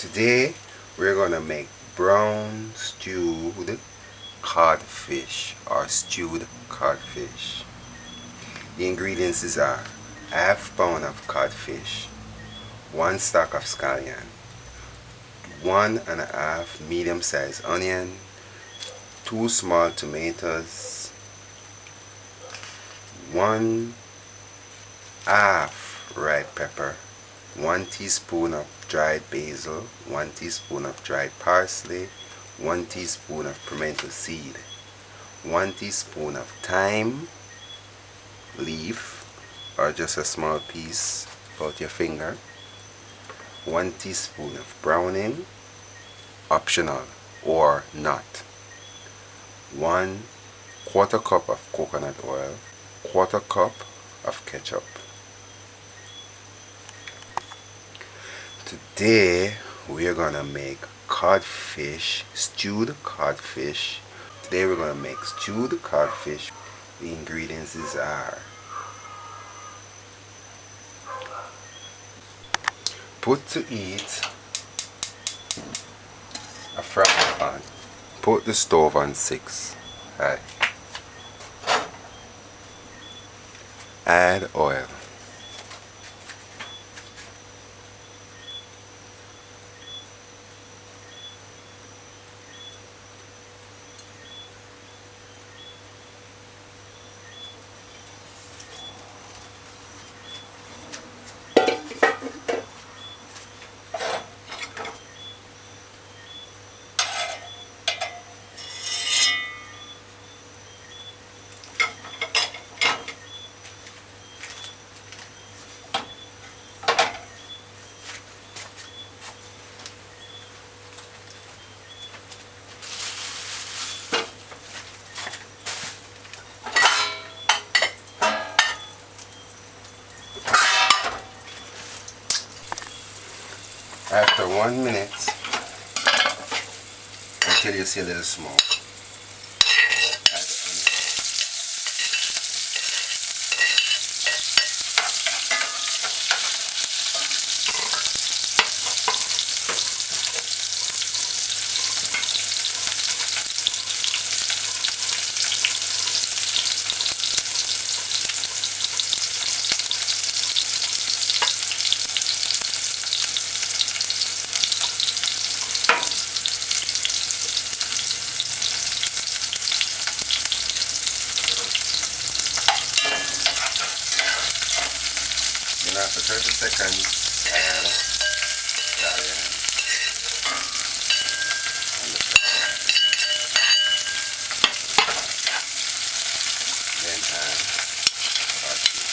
Today we're gonna make brown stewed codfish or stewed codfish. The ingredients are half pound of codfish, 1 stalk of scallion, 1.5 medium-sized onion, 2 small tomatoes, 1 half red pepper, 1 teaspoon of dried basil, 1 teaspoon of dried parsley, 1 teaspoon of pimento seed, 1 teaspoon of thyme leaf or just a small piece about your finger, 1 teaspoon of browning, optional or not, 1/4 cup of coconut oil, 1/4 cup of ketchup. Today we're gonna make codfish, stewed codfish. Today we're gonna make stewed codfish. The ingredients are put to eat a frying pan. Put the stove on 6 high. Add oil. After 1 minute, until you see a little smoke, add the onion. Then after 30 seconds, add scallion and the pepper. Then add parsley.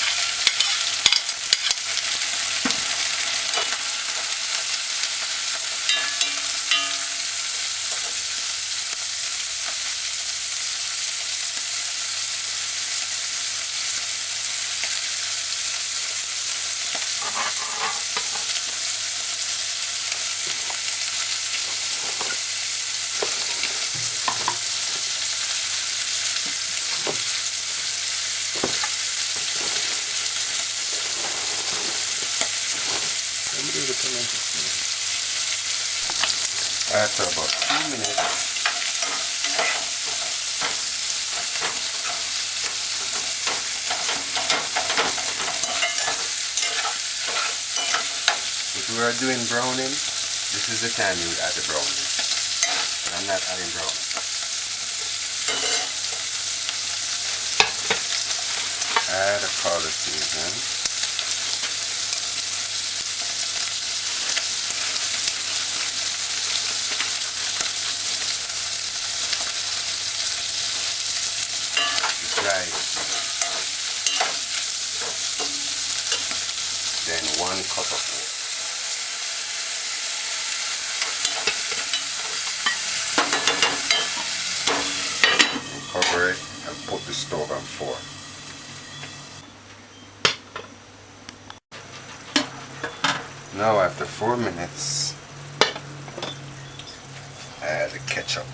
After about 2 minutes, if we are doing browning, this is the time you would add the browning. But I'm not adding browning. Add a color season. Then 1 cup of water. And cover it and put the stove on 4. Now after 4 minutes, add the ketchup.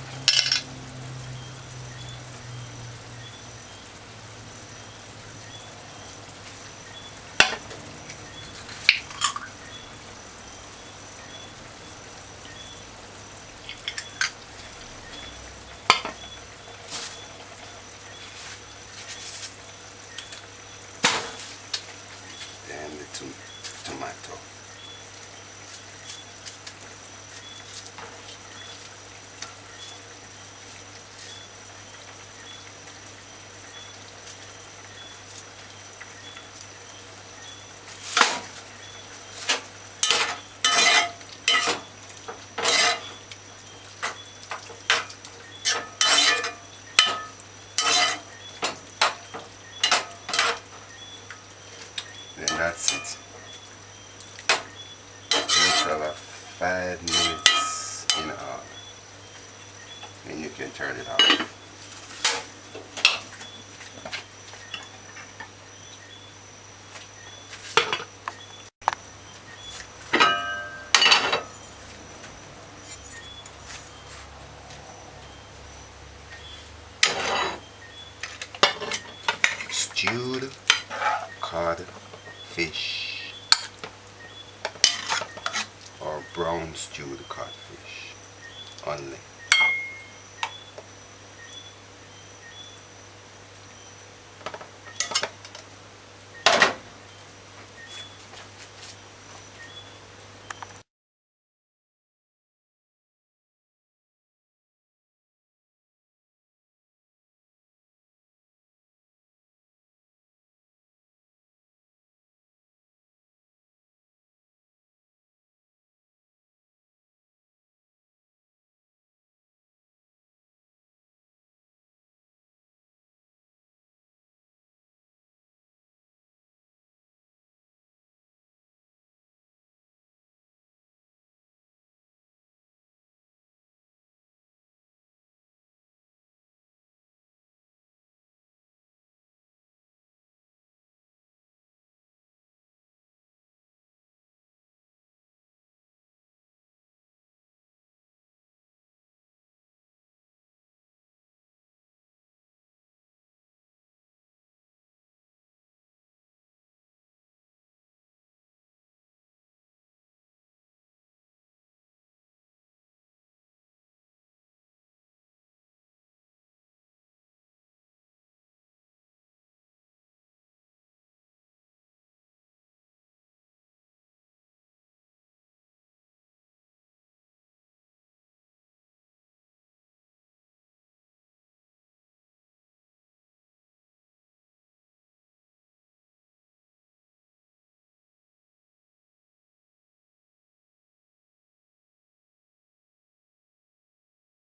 total of 5 minutes in all. And you can turn it off. Stewed codfish or brown stewed codfish only.